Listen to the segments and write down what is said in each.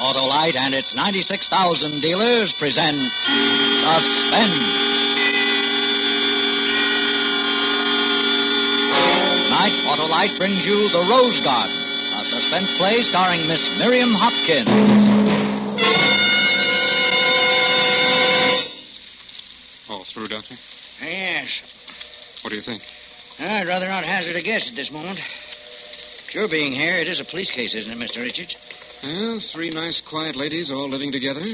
Autolite and its 96,000 dealers present Suspense. Tonight, Autolite brings you The Rose Garden, a suspense play starring Miss Miriam Hopkins. All through, Doctor? Yes. What do you think? I'd rather not hazard a guess at this moment. Your being here, it is a police case, isn't it, Mr. Richards? Well, 3 nice, quiet ladies all living together.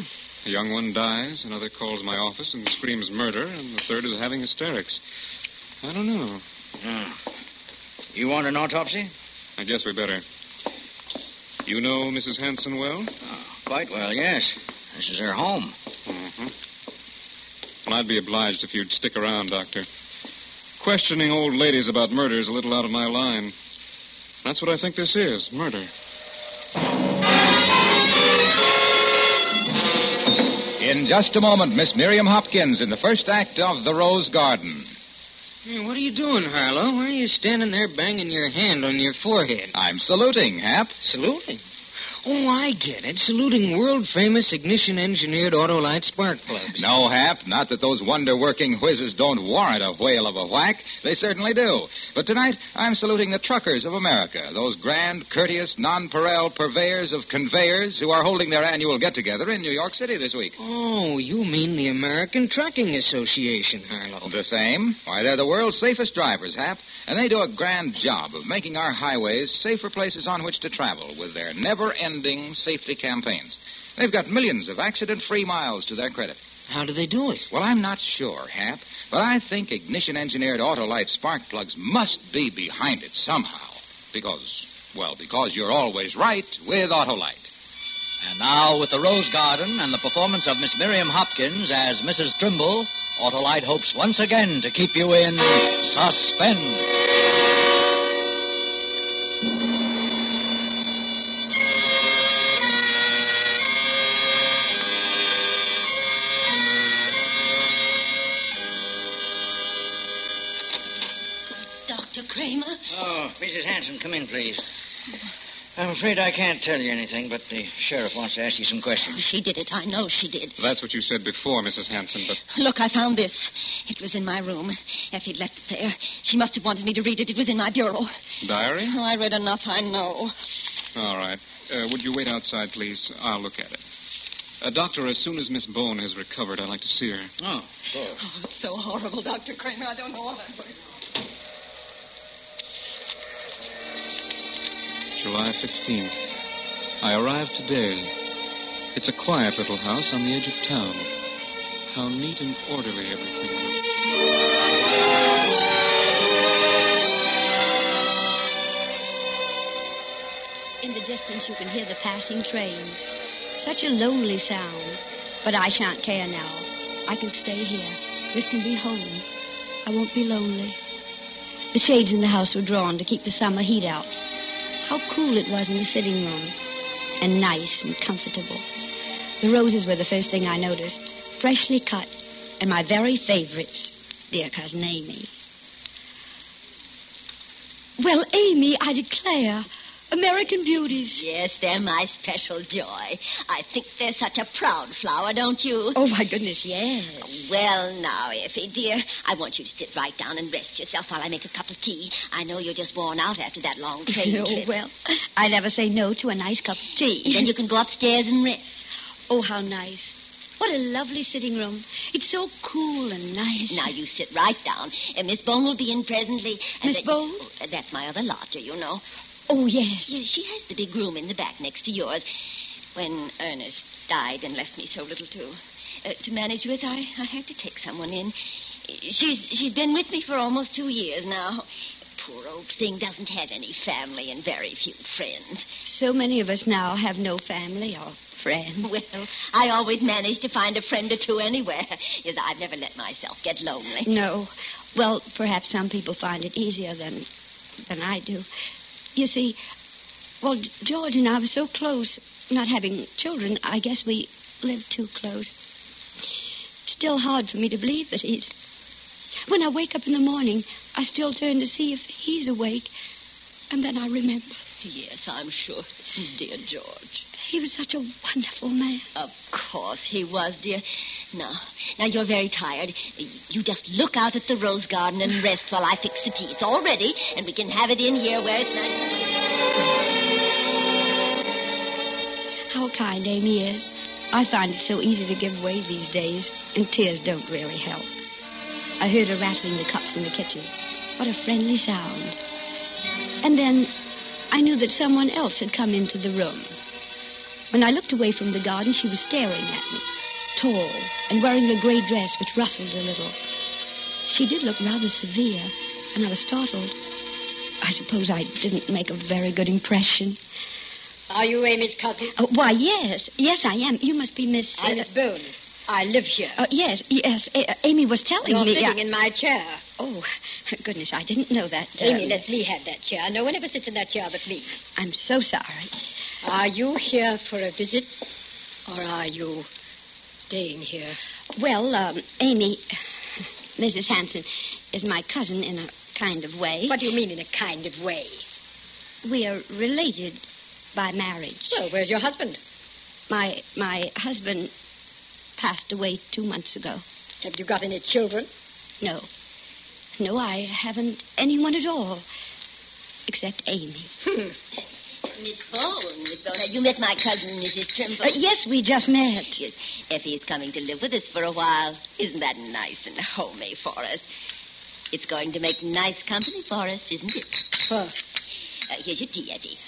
The young one dies, another calls my office and screams murder, and the third is having hysterics. I don't know. Oh. You want an autopsy? I guess we better. You know Mrs. Hanson well? Oh, quite well, yes. This is her home. Mm-hmm. Well, I'd be obliged if you'd stick around, Doctor. Questioning old ladies about murder is a little out of my line. That's what I think this is, murder. In just a moment, Miss Miriam Hopkins in the first act of The Rose Garden. Hey, what are you doing, Harlow? Why are you standing there banging your hand on your forehead? I'm saluting, Hap. Saluting? Oh, I get it. Saluting world-famous ignition-engineered Autolite spark plugs. No, Hap, not that those wonder-working whizzes don't warrant a whale of a whack. They certainly do. But tonight, I'm saluting the truckers of America, those grand, courteous, nonpareil purveyors of conveyors who are holding their annual get-together in New York City this week. Oh, you mean the American Trucking Association, Harlow. The same. Why, they're the world's safest drivers, Hap, and they do a grand job of making our highways safer places on which to travel with their never-ending safety campaigns. They've got millions of accident-free miles to their credit. How do they do it? Well, I'm not sure, Hap, but I think ignition-engineered Autolite spark plugs must be behind it somehow. Because you're always right with Autolite. And now, with The Rose Garden and the performance of Miss Miriam Hopkins as Mrs. Trimble, Autolite hopes once again to keep you in suspense. Kramer? Oh, Mrs. Hanson, come in, please. I'm afraid I can't tell you anything, but the sheriff wants to ask you some questions. Oh, she did it. I know she did. That's what you said before, Mrs. Hanson, but... Look, I found this. It was in my room. Effie left it there. She must have wanted me to read it. It was in my bureau. Diary? Oh, I read enough, I know. All right. Would you wait outside, please? I'll look at it. Doctor, as soon as Miss Bone has recovered, I'd like to see her. Oh, sure. Oh, it's so horrible, Dr. Kramer. I don't know what I'm going to do. July 15th. I arrived today. It's a quiet little house on the edge of town. How neat and orderly everything is. In the distance, you can hear the passing trains. Such a lonely sound. But I shan't care now. I can stay here. This can be home. I won't be lonely. The shades in the house were drawn to keep the summer heat out. How cool it was in the sitting room. And nice and comfortable. The roses were the first thing I noticed. Freshly cut. And my very favorites. Dear Cousin Amy. Well, Amy, I declare. American beauties. Yes, they're my special joy. I think they're such a proud flower, don't you? Oh, my goodness, yes. Well, now, Effie, dear, I want you to sit right down and rest yourself while I make a cup of tea. I know you're just worn out after that long train trip. Oh, well, I never say no to a nice cup of tea. Then you can go upstairs and rest. Oh, how nice. What a lovely sitting room. It's so cool and nice. Now, you sit right down. Miss Bone will be in presently. Miss Bone? That's my other lodger, you know. Oh, yes. Yes, she has the big room in the back next to yours. When Ernest died and left me so little to manage with, I had to take someone in. She's been with me for almost 2 years now. Poor old thing doesn't have any family and very few friends. So many of us now have no family or friends. Well, I always manage to find a friend or two anywhere. Yes, I've never let myself get lonely. No. Well, perhaps some people find it easier than I do. You see, well, George and I were so close, not having children. I guess we lived too close. Still hard for me to believe that he's... When I wake up in the morning, I still turn to see if he's awake. And then I remembered. Yes, I'm sure. Dear George. He was such a wonderful man. Of course he was, dear. Now, you're very tired. You just look out at the rose garden and rest while I fix the tea. It's all ready, and we can have it in here where it's nice. How kind Amy is. I find it so easy to give way these days, and tears don't really help. I heard her rattling the cups in the kitchen. What a friendly sound. And then I knew that someone else had come into the room. When I looked away from the garden, she was staring at me, tall and wearing a gray dress which rustled a little. She did look rather severe, and I was startled. I suppose I didn't make a very good impression. Are you Amy's cousin? Oh, why, yes. Yes, I am. You must be Miss... I'm Miss Boone. I live here. Yes. Amy was telling You're me... sitting in my chair. Oh, goodness, I didn't know that. Amy lets me have that chair. No one ever sits in that chair but me. I'm so sorry. Are you here for a visit, or are you staying here? Well, Amy, Mrs. Hanson, is my cousin in a kind of way. What do you mean in a kind of way? We are related by marriage. Well, where's your husband? My husband passed away 2 months ago. Have you got any children? No. No, I haven't anyone at all, except Amy. Miss Bone, have you met my cousin, Mrs. Trimble? Yes, we just met. Yes. Effie is coming to live with us for a while. Isn't that nice and homey for us? It's going to make nice company for us, isn't it? Here's your tea, Effie.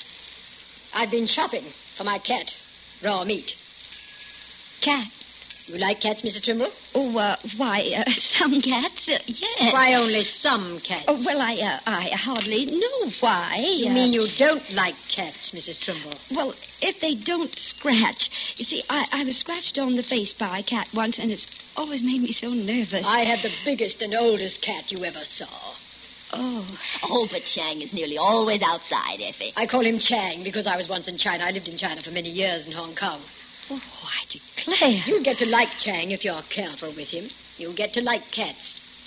I've been shopping for my cat, raw meat. Cat? You like cats, Mr. Trimble? Oh, why, some cats, yes. Why only some cats? Oh, well, I hardly know why. You mean you don't like cats, Mrs. Trimble? Well, if they don't scratch. You see, I was scratched on the face by a cat once, and it's always made me so nervous. I have the biggest and oldest cat you ever saw. Oh, but Chang is nearly always outside, Effie. I call him Chang because I was once in China. I lived in China for many years in Hong Kong. Oh, I declare. You'll get to like Chang if you're careful with him. You'll get to like cats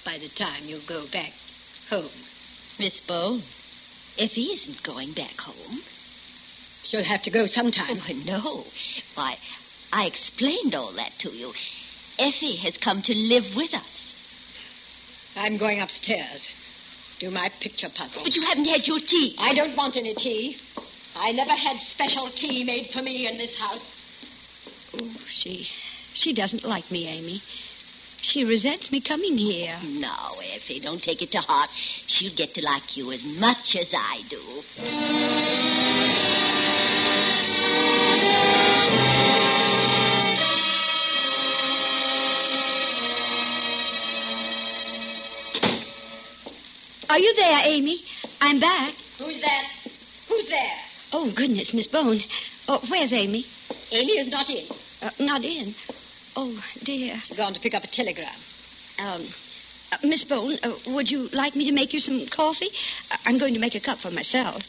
by the time you go back home. Miss Bone, Effie isn't going back home. She'll have to go sometime. Oh, no. Why, I explained all that to you. Effie has come to live with us. I'm going upstairs. Do my picture puzzle. But you haven't had your tea. I don't want any tea. I never had special tea made for me in this house. Oh, she doesn't like me, Amy. She resents me coming here. No, Effie, don't take it to heart. She'll get to like you as much as I do. Are you there, Amy? I'm back. Who's that? Who's there? Oh, goodness, Miss Bone. Oh, where's Amy? Amy is not in. Not in. Oh, dear. She's gone to pick up a telegram. Miss Bone, would you like me to make you some coffee? I'm going to make a cup for myself,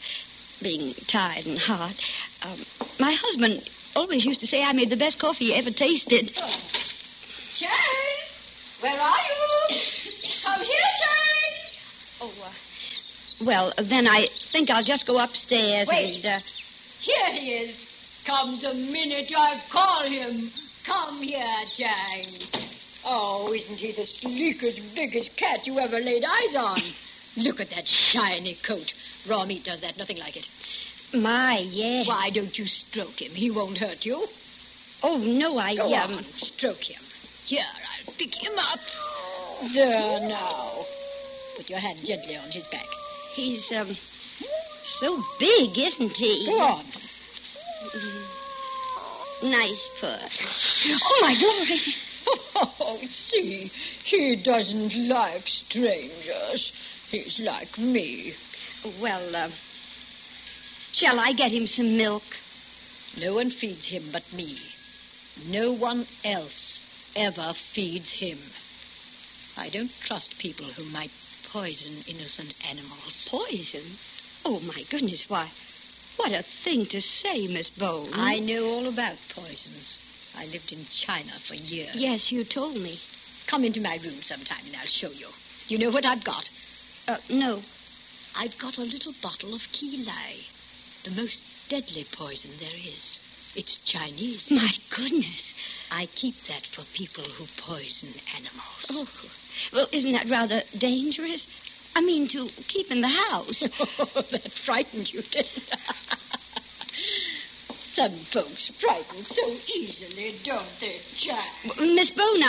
being tired and hot. My husband always used to say I made the best coffee he ever tasted. Oh. Chang! Where are you? Come here, Chang! Oh, well, then I think I'll just go upstairs. Wait. And, Here he is. Come the minute I call him. Come here, Chang. Oh, isn't he the sleekest, biggest cat you ever laid eyes on? Look at that shiny coat. Raw meat does that, nothing like it. My, yes. Why don't you stroke him? He won't hurt you. Oh, no, Go on, stroke him. Here, I'll pick him up. There now. Put your hand gently on his back. He's, so big, isn't he? Go on. Nice purse. Oh, my glory. Oh, see, he doesn't like strangers. He's like me. Well, shall I get him some milk? No one feeds him but me. No one else ever feeds him. I don't trust people who might poison innocent animals. Poison? Oh, my goodness, why, what a thing to say, Miss Bone. I know all about poisons. I lived in China for years. Yes, you told me. Come into my room sometime and I'll show you. You know what I've got? No. I've got a little bottle of Kilai, the most deadly poison there is. It's Chinese. My goodness. I keep that for people who poison animals. Oh, well, isn't that rather dangerous? I mean, to keep in the house. That frightened you, didn't it? Some folks frighten so easily, don't they, Jack? Miss Bone,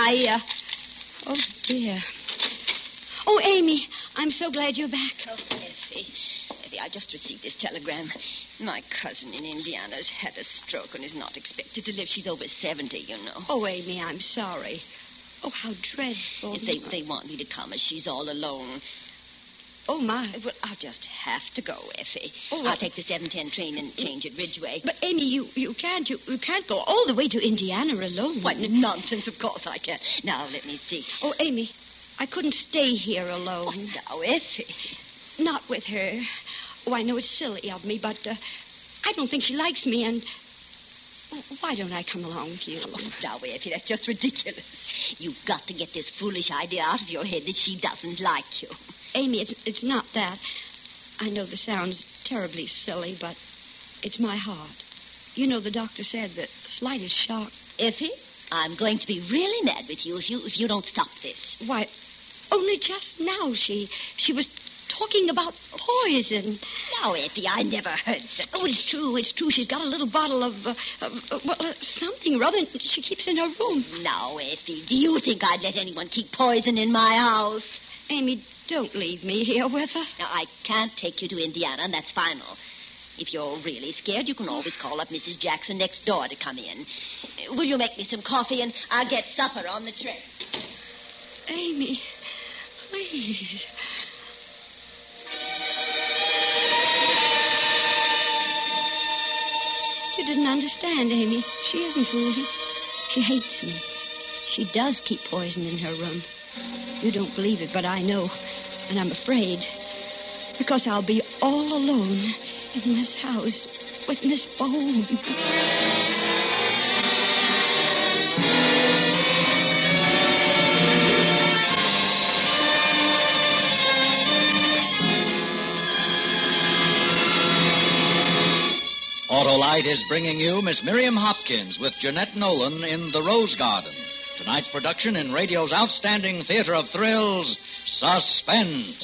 Oh, dear. Oh, Amy, I'm so glad you're back. Oh, Effie, I just received this telegram. My cousin in Indiana's had a stroke and is not expected to live. She's over 70, you know. Oh, Amy, I'm sorry. Oh, how dreadful. They want me to come as she's all alone. Oh, my. Well, I'll just have to go, Effie. Oh, well, I'll take the 7:10 train and change at Ridgeway. But, Amy, you can't go all the way to Indiana alone. What nonsense, of course I can. Now, let me see. Oh, Amy, I couldn't stay here alone. Oh, now, Effie. Not with her. Oh, I know it's silly of me, but I don't think she likes me, and why don't I come along with you? Oh, now, Effie, that's just ridiculous. You've got to get this foolish idea out of your head that she doesn't like you. Amy, it's not that. I know this sounds terribly silly, but it's my heart. You know, the doctor said that the slightest shock... Effie, I'm going to be really mad with you if you don't stop this. Why, only just now she was talking about poison. Now, Effie, I never heard such... Oh, it's true. She's got a little bottle of something or other she keeps in her room. Now, Effie, do you think I'd let anyone keep poison in my house? Amy, don't leave me here with her. Now, I can't take you to Indiana, and that's final. If you're really scared, you can always call up Mrs. Jackson next door to come in. Will you make me some coffee, and I'll get supper on the train? Amy, please. You didn't understand, Amy. She isn't fooling. She hates me. She does keep poison in her room. You don't believe it, but I know. And I'm afraid. Because I'll be all alone in this house with Miss Bone. Autolite is bringing you Miss Miriam Hopkins with Jeanette Nolan in The Rose Garden. Tonight's production in radio's outstanding theater of thrills, Suspense.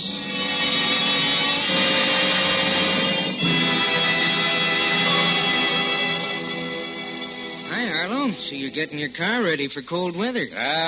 Hi, Harlow. So you're getting your car ready for cold weather.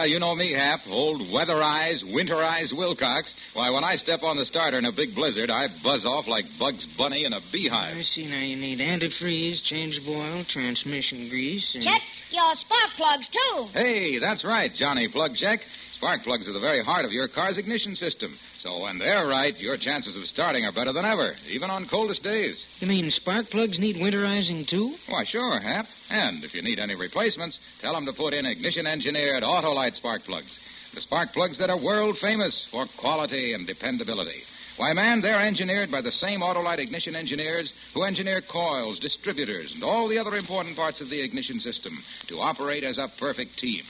You know me, Hap. Old weatherized, winterized Wilcox. Why, when I step on the starter in a big blizzard, I buzz off like Bugs Bunny in a beehive. I see. Now you need antifreeze, changeable oil, transmission grease, and... Check your spark plugs, too. Hey, that's right, Johnny Plug Check. Spark plugs are the very heart of your car's ignition system. So when they're right, your chances of starting are better than ever, even on coldest days. You mean spark plugs need winterizing, too? Why, sure, Hap. And if you need any replacements, tell them to put in ignition-engineered Autolite spark plugs. The spark plugs that are world-famous for quality and dependability. Why, man, they're engineered by the same Autolite ignition engineers who engineer coils, distributors, and all the other important parts of the ignition system to operate as a perfect team.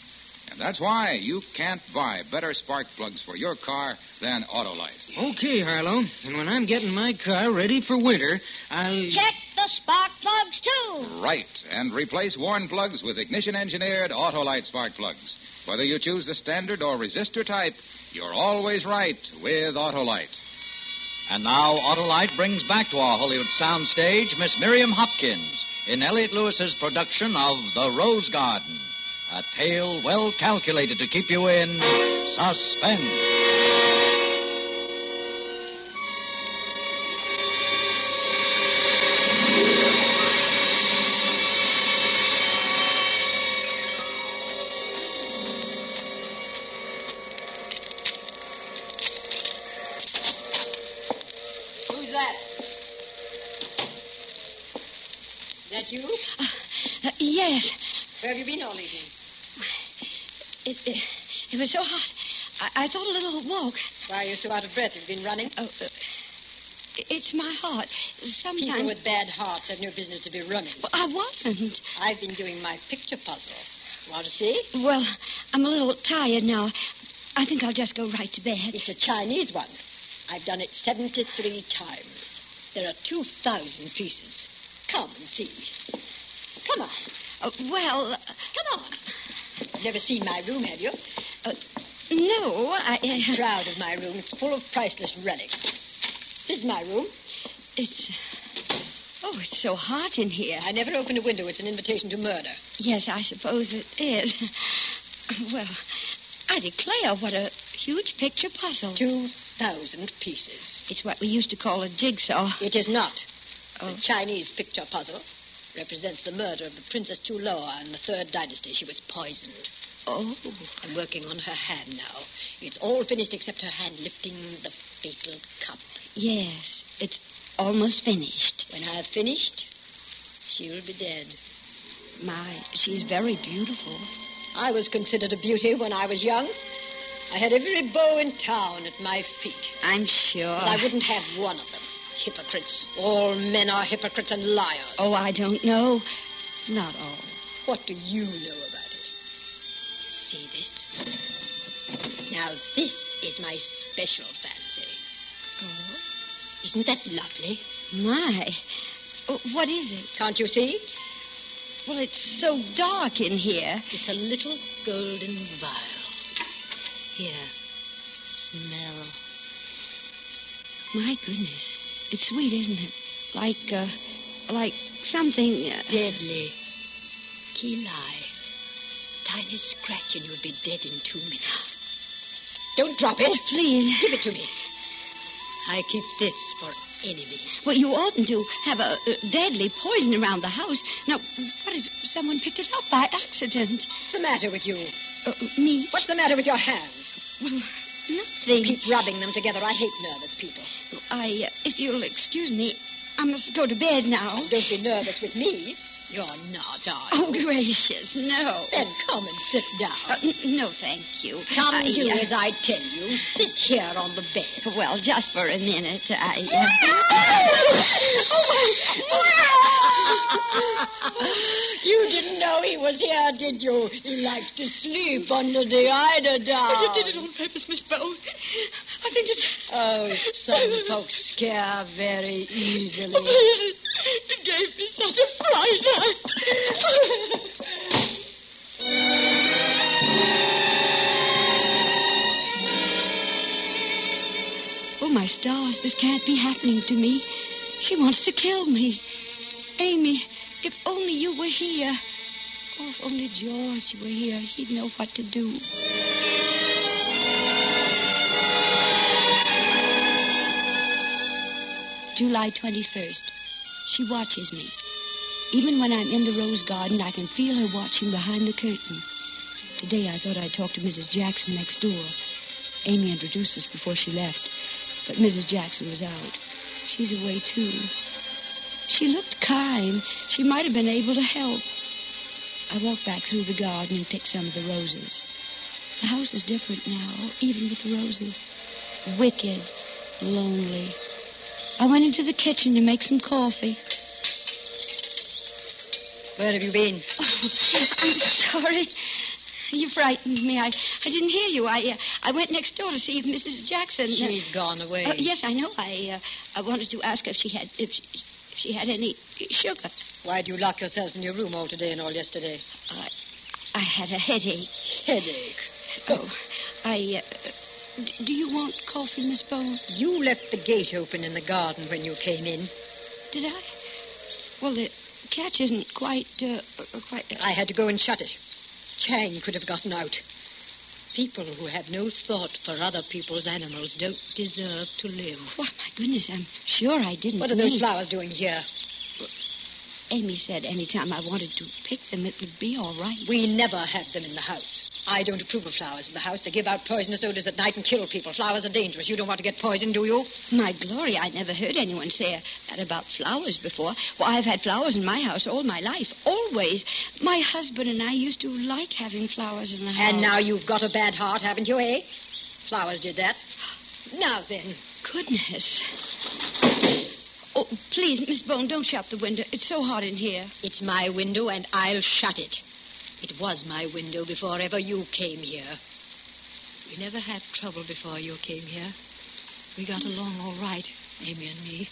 And that's why you can't buy better spark plugs for your car than Autolite. Okay, Harlow. And when I'm getting my car ready for winter, I'll... Check the spark plugs, too. Right. And replace worn plugs with ignition-engineered Autolite spark plugs. Whether you choose the standard or resistor type, you're always right with Autolite. And now Autolite brings back to our Hollywood soundstage Miss Miriam Hopkins in Elliot Lewis's production of The Rose Garden. A tale well calculated to keep you in suspense. Who's that? Is that you? Yes. Where have you been all evening? It was so hot. I thought a little walk. Why are you so out of breath? Have you been running? Oh, it's my heart. Sometimes... People with bad hearts have no business to be running. Well, I wasn't. I've been doing my picture puzzle. Want to see? Well, I'm a little tired now. I think I'll just go right to bed. It's a Chinese one. I've done it 73 times. There are 2,000 pieces. Come and see. Come on. Well... Come on. Never seen my room, have you? No, I'm proud of my room. It's full of priceless relics. This is my room. It's so hot in here. I never open a window. It's an invitation to murder. Yes, I suppose it is. Well, I declare, what a huge picture puzzle. 2,000 pieces. It's what we used to call a jigsaw. It is not. Oh. The Chinese picture puzzle represents the murder of the Princess Tulloa in the Third Dynasty. She was poisoned. Oh. I'm working on her hand now. It's all finished except her hand lifting the fatal cup. Yes, it's almost finished. When I've finished, she'll be dead. My, she's very beautiful. I was considered a beauty when I was young. I had every beau in town at my feet. I'm sure. But I wouldn't have one of them. Hypocrites. All men are hypocrites and liars. Oh, I don't know. Not all. What do you know about it? See this? Now, this is my special fancy. Oh. Isn't that lovely? My. What is it? Can't you see? Well, it's so dark in here. It's a little golden vial. Here, smell. My goodness. It's sweet, isn't it? Like something... Deadly. Keen eye. Tiny scratch and you'll be dead in 2 minutes. Don't drop it. Oh, please. Give it to me. I keep this for enemies. Well, you oughtn't to have a deadly poison around the house. Now, what if someone picked it up by accident? What's the matter with you? Me? What's the matter with your hands? Well, nothing. Keep rubbing them together. I hate nervous people. If you'll excuse me, I must go to bed now. Oh, don't be nervous with me. You're not, are you? Oh, gracious, no. Then come and sit down. No, thank you. Come and do as I tell you. Sit here on the bed. Well, just for a minute, You didn't know he was here, did you? He likes to sleep under the eiderdown. You did it on purpose, Miss Bow. I think it's... Oh, some folks scare very easily. It gave me such a fright. Oh, my stars, this can't be happening to me. She wants to kill me. Amy, if only you were here. Oh, if only George were here, he'd know what to do. July 21st. She watches me. Even when I'm in the rose garden, I can feel her watching behind the curtain. Today I thought I'd talk to Mrs. Jackson next door. Amy introduced us before she left, but Mrs. Jackson was out. She's away, too. She looked kind. She might have been able to help. I walked back through the garden and picked some of the roses. The house is different now, even with the roses. Wicked, lonely. I went into the kitchen to make some coffee. Where have you been? Oh, I'm sorry. You frightened me. I didn't hear you. I went next door to see if Mrs. Jackson... She's gone away. Yes, I know. I wanted to ask if she had any sugar. Why'd you lock yourself in your room all today and all yesterday? I had a headache. Headache? Oh, do you want coffee, Miss Bowen? You left the gate open in the garden when you came in. Did I? Well, the catch isn't quite... I had to go and shut it. Chang could have gotten out. People who have no thought for other people's animals don't deserve to live. Why, my goodness, I'm sure I didn't What are those flowers doing here? Amy said any time I wanted to pick them, it would be all right. We never have them in the house. I don't approve of flowers in the house. They give out poisonous odors at night and kill people. Flowers are dangerous. You don't want to get poisoned, do you? My glory, I never heard anyone say that about flowers before. Well, I've had flowers in my house all my life, always. My husband and I used to like having flowers in the house. And now you've got a bad heart, haven't you, eh? Flowers did that. Now then. Goodness. Oh, please, Miss Bone, don't shut the window. It's so hot in here. It's my window, and I'll shut it. It was my window before ever you came here. We never had trouble before you came here. We got along all right, Amy and me.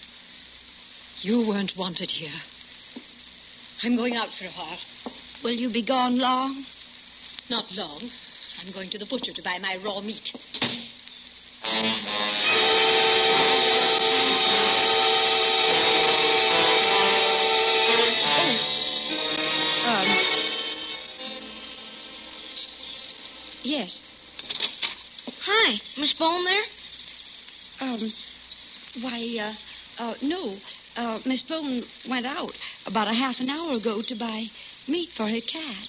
You weren't wanted here. I'm going out for a while. Will you be gone long? Not long. I'm going to the butcher to buy my raw meat. Yes. Hi, Miss Bone there? No. Miss Bone went out about a half an hour ago to buy meat for her cat.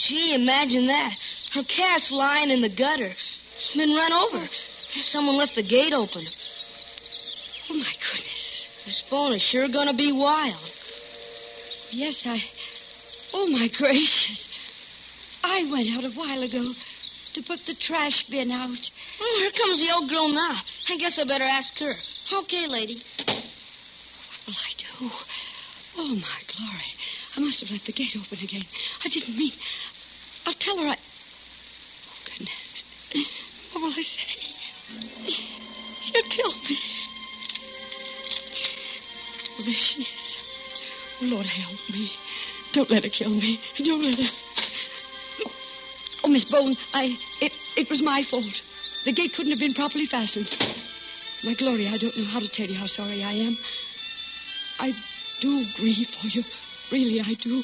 Gee, imagine that. Her cat's lying in the gutter. Been run over. Someone left the gate open. Oh, my goodness. Miss Bone is sure gonna be wild. Yes, Oh, my gracious. I went out a while ago to put the trash bin out. Oh, here comes the old girl now. I guess I better ask her. Okay, lady. What will I do? Oh, my glory. I must have left the gate open again. I didn't mean... I'll tell her Oh, goodness. What will I say? She'll kill me. Oh, there she is. Oh, Lord, help me. Don't let her kill me. Don't let her... Oh, Miss Bone, it was my fault. The gate couldn't have been properly fastened. My glory, I don't know how to tell you how sorry I am. I do grieve for you. Really, I do.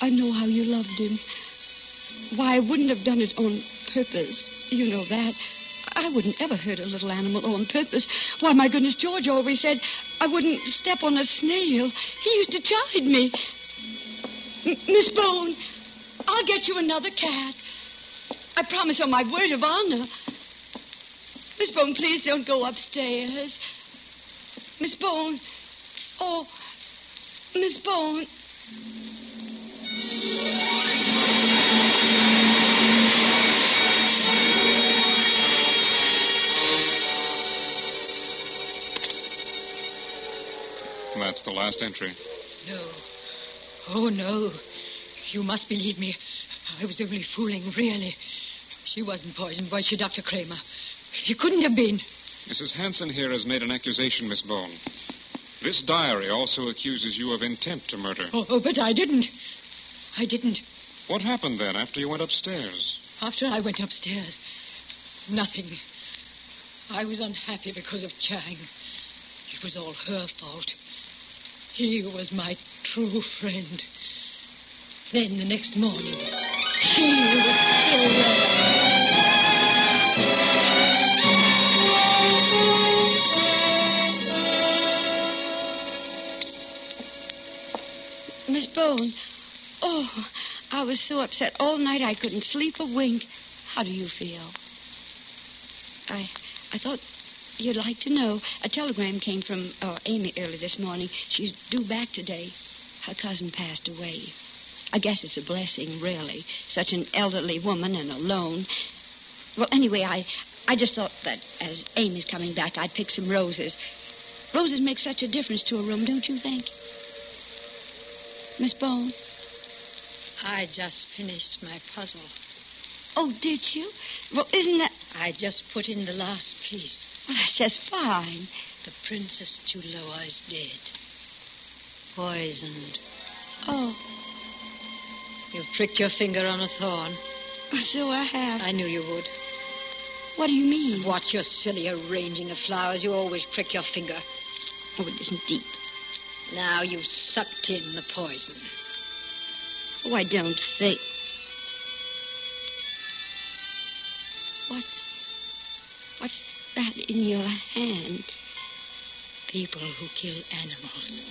I know how you loved him. Why, I wouldn't have done it on purpose. You know that. I wouldn't ever hurt a little animal on purpose. Why, my goodness, George always said I wouldn't step on a snail. He used to chide me. Miss Bone, I'll get you another cat. I promise on my word of honor. Miss Bone, please don't go upstairs. Miss Bone. Oh, Miss Bone. That's the last entry. No. Oh, no. You must believe me. I was only fooling, really. She wasn't poisoned, was she, Dr. Kramer? She couldn't have been. Mrs. Hanson here has made an accusation, Miss Bone. This diary also accuses you of intent to murder. Oh, but I didn't. I didn't. What happened then after you went upstairs? After I went upstairs, nothing. I was unhappy because of Chang. It was all her fault. He was my true friend. Then the next morning, she was still there. Miss Bone. Oh, I was so upset all night I couldn't sleep a wink. How do you feel? I thought you'd like to know. A telegram came from Amy early this morning. She's due back today. Her cousin passed away. I guess it's a blessing, really. Such an elderly woman and alone. Well, anyway, I just thought that as Amy's coming back, I'd pick some roses. Roses make such a difference to a room, don't you think? Miss Bone? I just finished my puzzle. Oh, did you? Well, isn't that... I just put in the last piece. Well, that's just fine. The Princess Tuloa is dead. Poisoned. Oh. You pricked your finger on a thorn. So I have. I knew you would. What do you mean? Watch your silly arranging of flowers. You always prick your finger. Oh, it isn't deep. Now you've sucked in the poison. Oh, I don't think... What's that in your hand? People who kill animals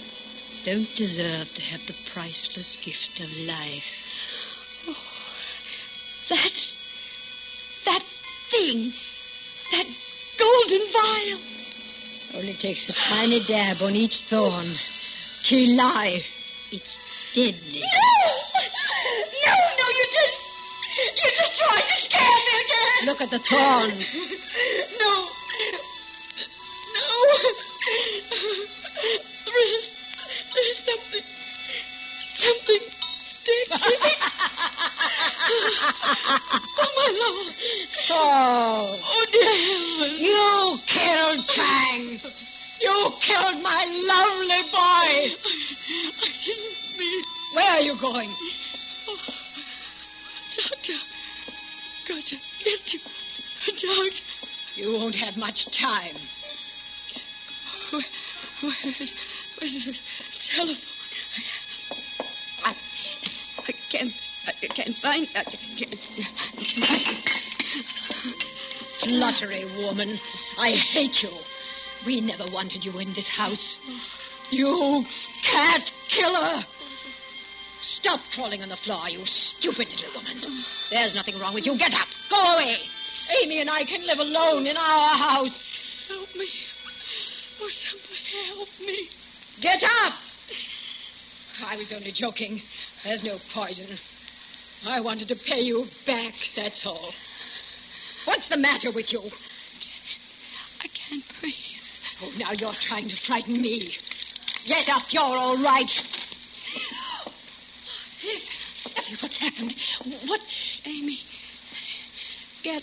don't deserve to have the priceless gift of life. Oh, that thing. That golden vial. Only takes a tiny dab on each thorn. Kill life. It's deadly. No, you didn't. You just tried to scare me again. Look at the thorns. No. There's something sticky. my Lord. Oh. Oh, dear heavens. You killed Chang. You killed my lovely boy. I didn't mean... Where are you going? Oh, Doctor. Got to get you. Doctor. You won't have much time. Where's the telephone? I can't find that. Fluttery woman. I hate you. We never wanted you in this house. You cat killer. Stop crawling on the floor, you stupid little woman. There's nothing wrong with you. Get up. Go away. Amy and I can live alone in our house. Help me. Oh, somebody help me. Get up. I was only joking. There's no poison. I wanted to pay you back, that's all. What's the matter with you? I can't breathe. Oh, now you're trying to frighten me. Get up, you're all right. What's happened? What? Amy, get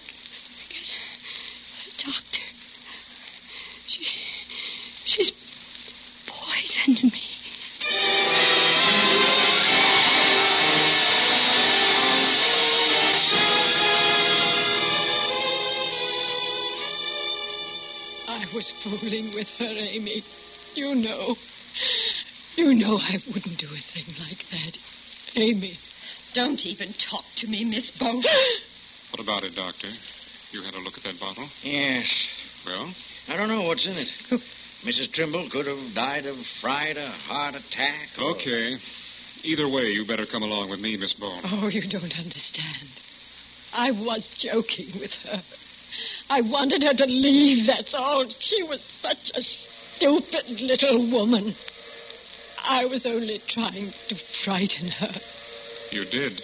the doctor. She's poisoned me. I was fooling with her, Amy. You know I wouldn't do a thing like that. Amy. Don't even talk to me, Miss Bow. What about it, Doctor? You had a look at that bottle? Yes. Well? I don't know what's in it. Mrs. Trimble could have died of fright, a heart attack. Or... Okay. Either way, you better come along with me, Miss Bone. Oh, you don't understand. I was joking with her. I wanted her to leave, that's all. She was such a stupid little woman. I was only trying to frighten her. You did.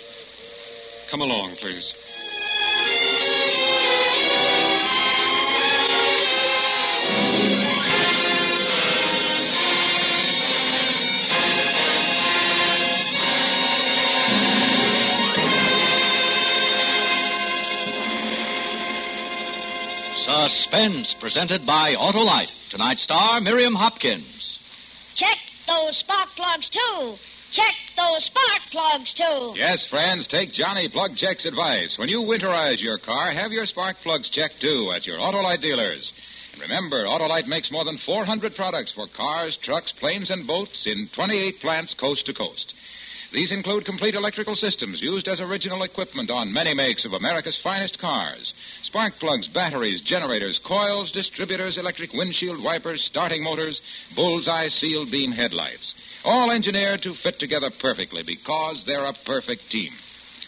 Come along, please. Suspense, presented by Autolite. Tonight's star, Miriam Hopkins. Check those spark plugs, too. Check those spark plugs, too. Yes, friends, take Johnny Plug Check's advice. When you winterize your car, have your spark plugs checked, too, at your Autolite dealers. And remember, Autolite makes more than 400 products for cars, trucks, planes, and boats in 28 plants coast to coast. These include complete electrical systems used as original equipment on many makes of America's finest cars. Spark plugs, batteries, generators, coils, distributors, electric windshield wipers, starting motors, bullseye seal beam headlights. All engineered to fit together perfectly because they're a perfect team.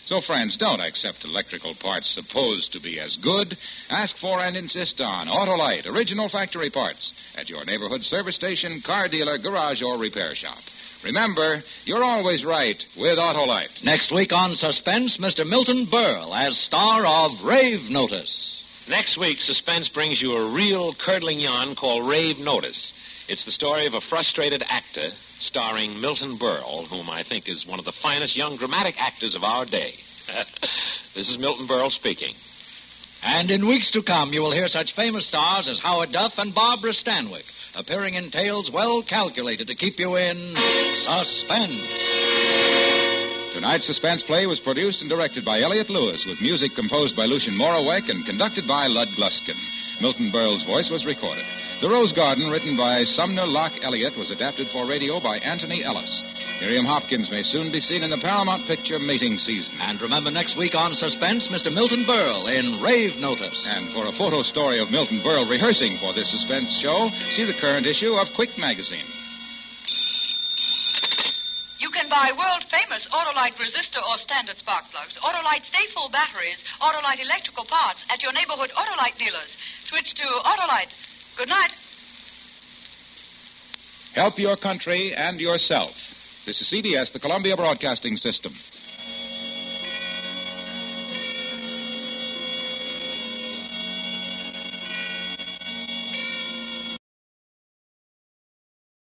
So, friends, don't accept electrical parts supposed to be as good. Ask for and insist on Autolite, original factory parts, at your neighborhood service station, car dealer, garage, or repair shop. Remember, you're always right with Autolite. Next week on Suspense, Mr. Milton Berle as star of Rave Notice. Next week, Suspense brings you a real curdling yarn called Rave Notice. It's the story of a frustrated actor starring Milton Berle, whom I think is one of the finest young dramatic actors of our day. This is Milton Berle speaking. And in weeks to come, you will hear such famous stars as Howard Duff and Barbara Stanwyck, appearing in tales well calculated to keep you in suspense. Tonight's suspense play was produced and directed by Elliott Lewis, with music composed by Lucien Moraweck and conducted by Lud Gluskin. Milton Berle's voice was recorded. The Rose Garden, written by Sumner Locke Elliott, was adapted for radio by Anthony Ellis. Miriam Hopkins may soon be seen in the Paramount picture Mating Season. And remember, next week on Suspense, Mr. Milton Berle in Rave Notice. And for a photo story of Milton Berle rehearsing for this suspense show, see the current issue of Quick Magazine. You can buy world-famous Autolite resistor or standard spark plugs, Autolite stay-full batteries, Autolite electrical parts at your neighborhood Autolite dealers. Switch to Autolite. Good night. Help your country and yourself. This is CBS, the Columbia Broadcasting System.